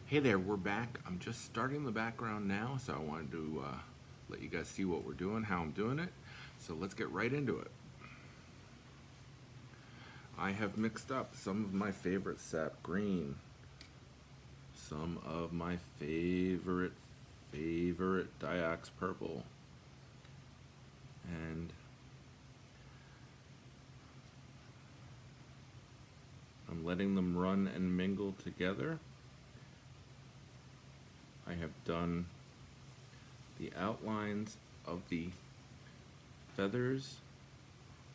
Hey there, we're back. I'm just starting the background now, so I wanted to let you guys see what we're doing, how I'm doing it. So let's get right into it. I have mixed up some of my favorite sap green, some of my favorite Diox purple, and I'm letting them run and mingle together. I have done the outlines of the feathers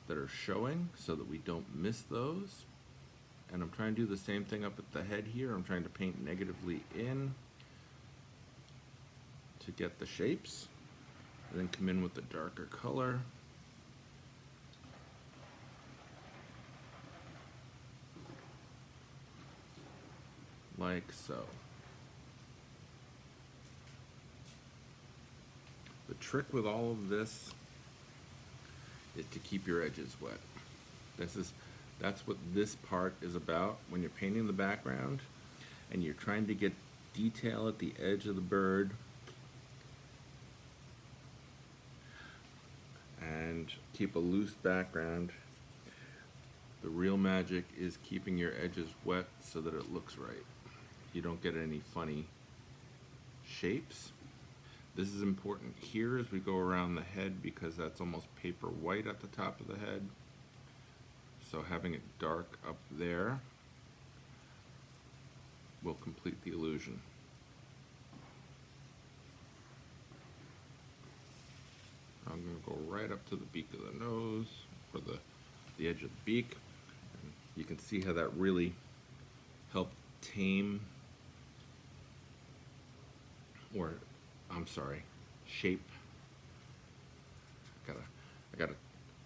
that are showing so that we don't miss those. And I'm trying to do the same thing up at the head here. I'm trying to paint negatively in to get the shapes, and then come in with the darker color. Like so. The trick with all of this is to keep your edges wet. That's what this part is about when you're painting the background and you're trying to get detail at the edge of the bird and keep a loose background. The real magic is keeping your edges wet so that it looks right. You don't get any funny shapes. This is important here as we go around the head because that's almost paper white at the top of the head. So having it dark up there will complete the illusion. I'm going to go right up to the beak of the nose, or the edge of the beak. And you can see how that really helped tame, or I'm sorry, shape. I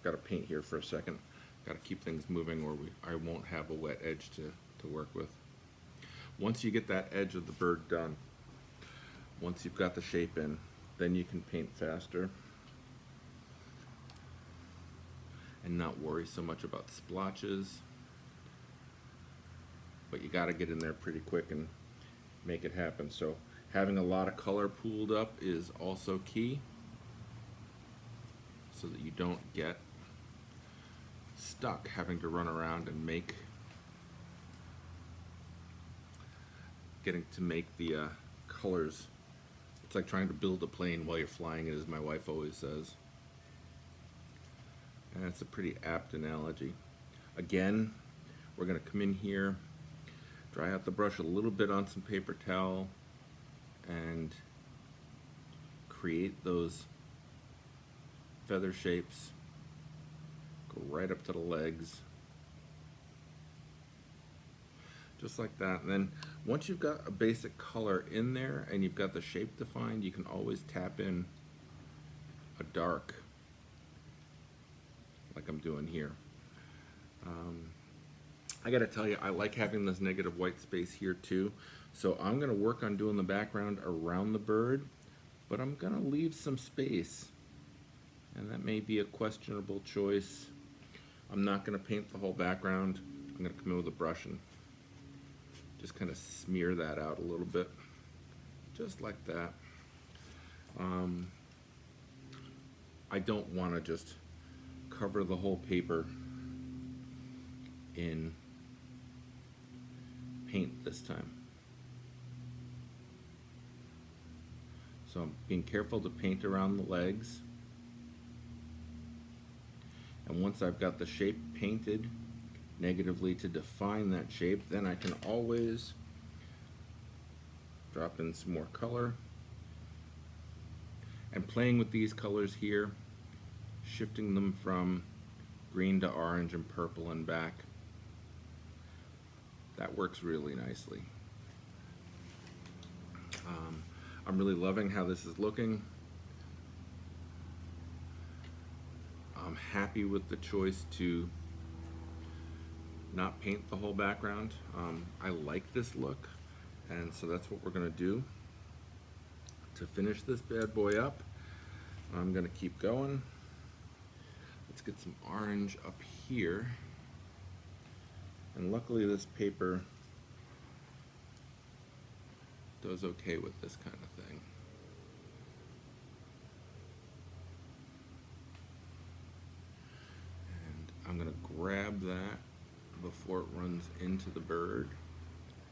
gotta paint here for a second. Gotta keep things moving or I won't have a wet edge to work with. Once you get that edge of the bird done, once you've got the shape in, then you can paint faster and not worry so much about splotches. But you gotta get in there pretty quick and make it happen. So having a lot of color pooled up is also key so that you don't get stuck having to run around and getting to make the colors. It's like trying to build a plane while you're flying it, as my wife always says. And that's a pretty apt analogy. Again, we're going to come in here, dry out the brush a little bit on some paper towel, and create those feather shapes. Go right up to the legs. Just like that. And then once you've got a basic color in there and you've got the shape defined, you can always tap in a dark, like I'm doing here. I gotta tell you, I like having this negative white space here too. So I'm gonna work on doing the background around the bird, but I'm gonna leave some space. And that may be a questionable choice. I'm not gonna paint the whole background. I'm gonna come in with a brush and just kind of smear that out a little bit, just like that. I don't want to just cover the whole paper in paint this time. So I'm being careful to paint around the legs. And once I've got the shape painted negatively to define that shape, then I can always drop in some more color. And playing with these colors here, shifting them from green to orange and purple and back, that works really nicely. I'm really loving how this is looking. I'm happy with the choice to not paint the whole background. I like this look, and so that's what we're gonna do to finish this bad boy up. I'm gonna keep going. Let's get some orange up here. And luckily this paper does okay with this kind of thing. And I'm gonna grab that before it runs into the bird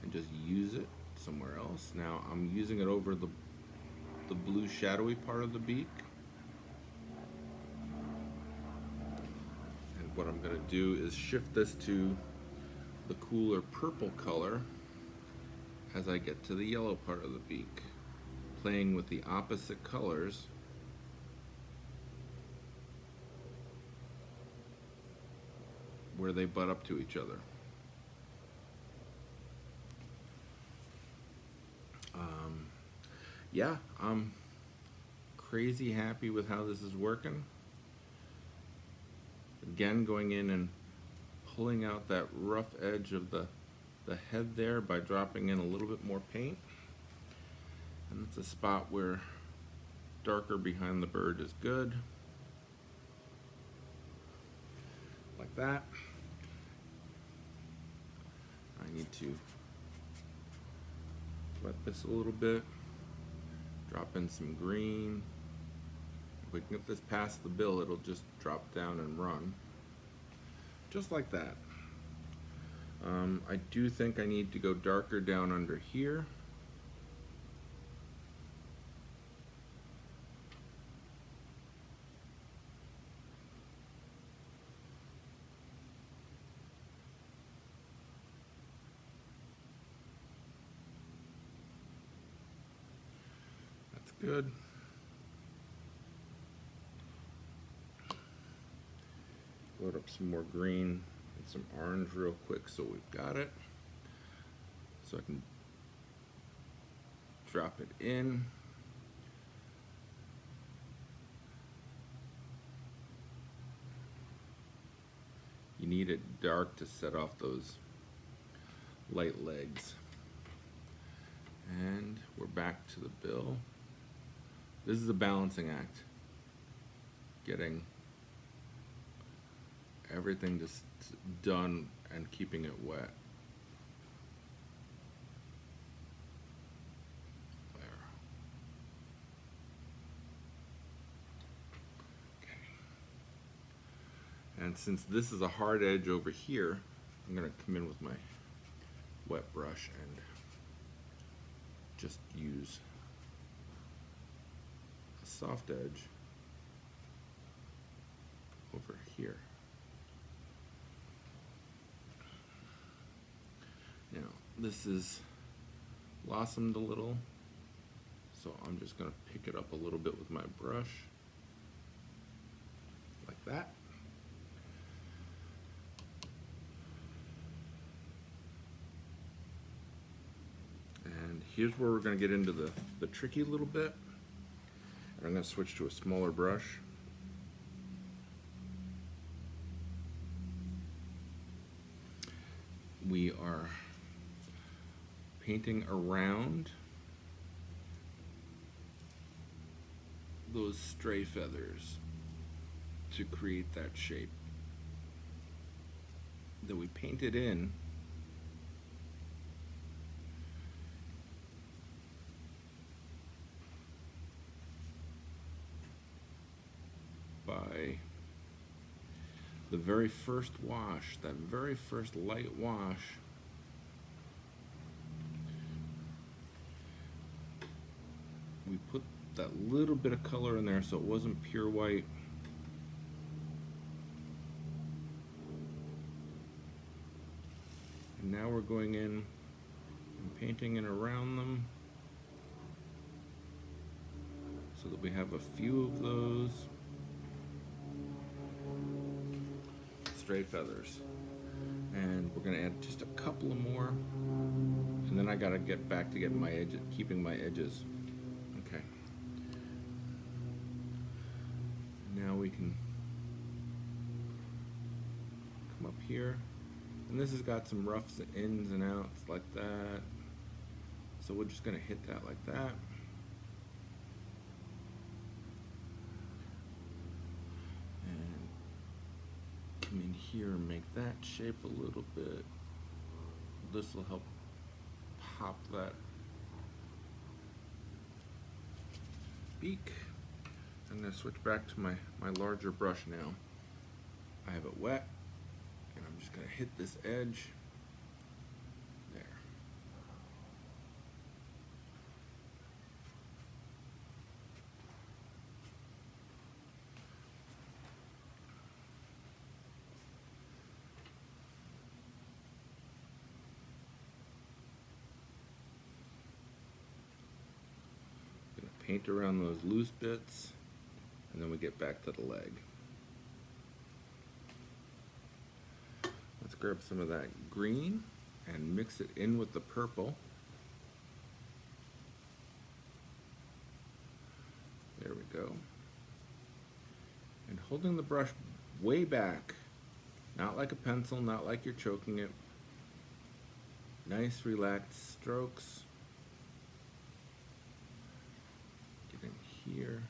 and just use it somewhere else. Now I'm using it over the blue shadowy part of the beak. And what I'm gonna do is shift this to the cooler purple color as I get to the yellow part of the beak, playing with the opposite colors where they butt up to each other. Yeah, I'm crazy happy with how this is working. Again, going in and pulling out that rough edge of the head there by dropping in a little bit more paint. And it's a spot where darker behind the bird is good. Like that. I need to wet this a little bit. Drop in some green. If we can get this past the bill, it'll just drop down and run. Just like that. I do think I need to go darker down under here. That's good. Load up some more green and some orange real quick so we've got it. So I can drop it in. You need it dark to set off those light legs. And we're back to the bill. This is a balancing act. Getting everything just done and keeping it wet. There. Okay. And since this is a hard edge over here, I'm going to come in with my wet brush and just use a soft edge over here. Now, this is blossomed a little, so I'm just going to pick it up a little bit with my brush, like that. And here's where we're going to get into the tricky little bit. I'm going to switch to a smaller brush. We are painting around those stray feathers to create that shape. Then we paint it in by the very first wash, that very first light wash. We put that little bit of color in there so it wasn't pure white. And now we're going in and painting in around them so that we have a few of those stray feathers. And we're going to add just a couple of more, and then I got to get back to getting my edges, keeping my edges. Okay. Now we can come up here, and this has got some rough ins and outs like that. So we're just going to hit that like that. In here and make that shape a little bit. This will help pop that speak. I'm going to switch back to my larger brush now. I have it wet, and I'm just going to hit this edge. There. Going to paint around those loose bits, and then we get back to the leg. Let's grab some of that green and mix it in with the purple. There we go. And holding the brush way back, not like a pencil, not like you're choking it. Nice relaxed strokes. Get in here.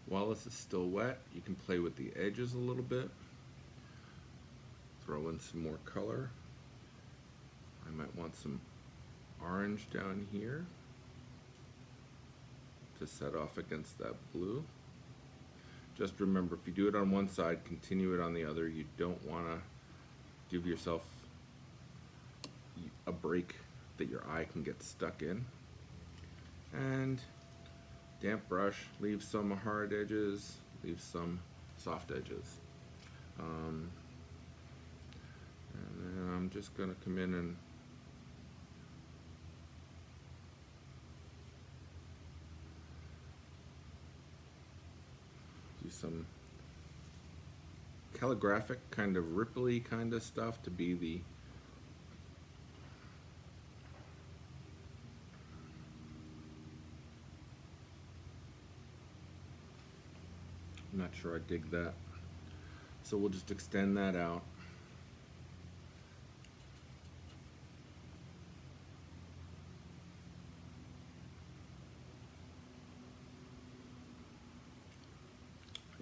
While this is still wet, you can play with the edges a little bit. Throw in some more color. I might want some orange down here to set off against that blue. Just remember, if you do it on one side, continue it on the other. You don't want to give yourself a break that your eye can get stuck in. And damp brush, leave some hard edges, leave some soft edges. And then I'm just going to come in and do some calligraphic kind of ripply kind of stuff to be the I'm not sure I dig that. So we'll just extend that out.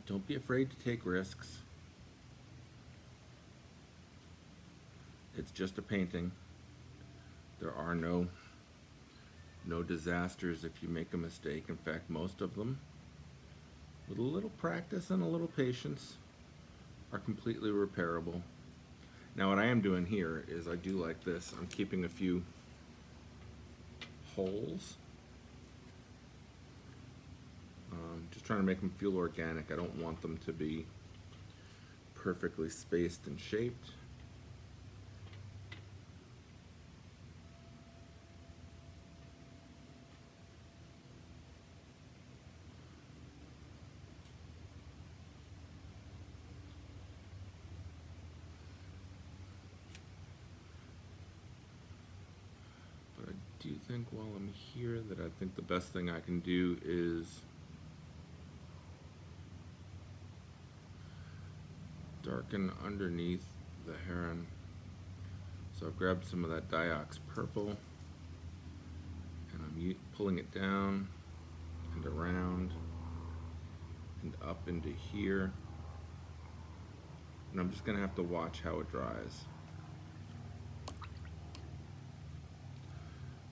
Don't be afraid to take risks. It's just a painting. There are no disasters if you make a mistake. In fact, most of them, with a little practice and a little patience, are completely repairable. Now what I am doing here is I do like this. I'm keeping a few holes. Just trying to make them feel organic. I don't want them to be perfectly spaced and shaped. But I do think while I'm here that I think the best thing I can do is darken underneath the heron. So I've grabbed some of that Diox purple and I'm pulling it down and around and up into here. And I'm just gonna have to watch how it dries. I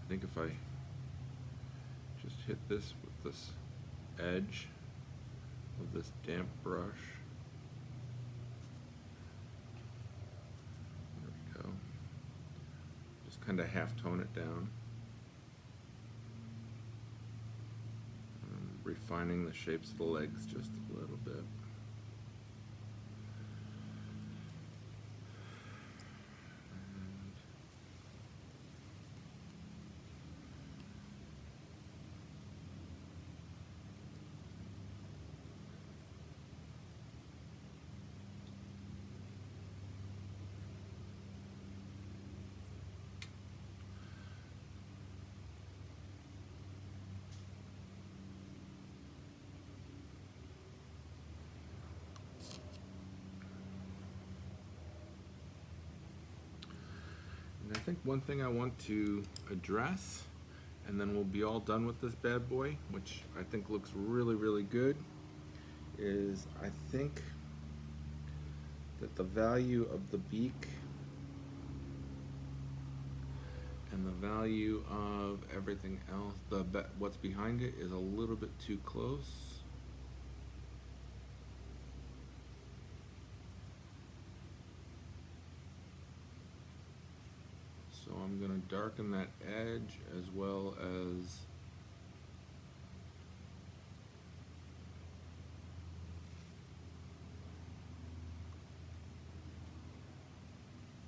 think if I just hit this with this edge of this damp brush, kind of half tone it down. Refining the shapes of the legs just a little bit. think one thing I want to address, and then we'll be all done with this bad boy, which I think looks really, really good, is I think that the value of the beak and the value of everything else, what's behind it, is a little bit too close. So I'm going to darken that edge as well as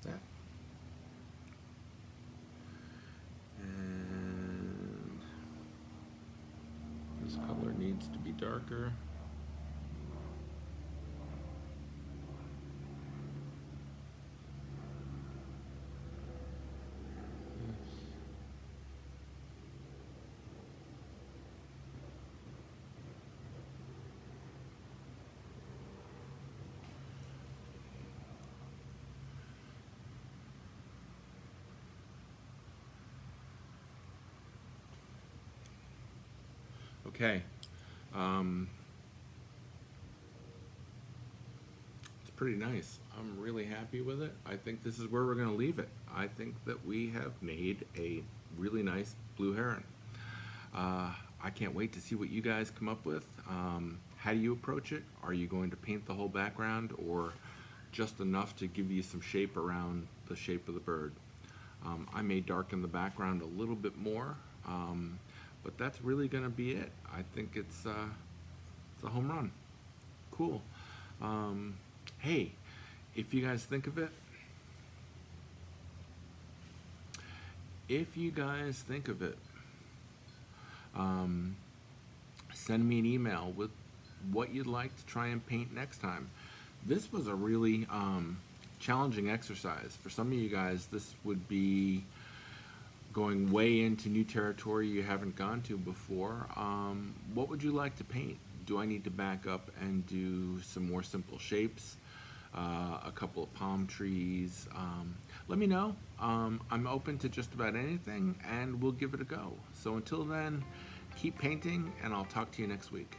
that. And this color needs to be darker. Okay. It's pretty nice. I'm really happy with it. I think this is where we're going to leave it. I think that we have made a really nice blue heron. I can't wait to see what you guys come up with. How do you approach it? Are you going to paint the whole background or just enough to give you some shape around the shape of the bird? I may darken the background a little bit more, but that's really going to be it. I think it's a home run. Cool. Hey, if you guys think of it, send me an email with what you'd like to try and paint next time. This was a really challenging exercise. For some of you guys, this would be going way into new territory you haven't gone to before. What would you like to paint? Do I need to back up and do some more simple shapes? A couple of palm trees? Let me know. I'm open to just about anything, and we'll give it a go. So until then, keep painting, and I'll talk to you next week.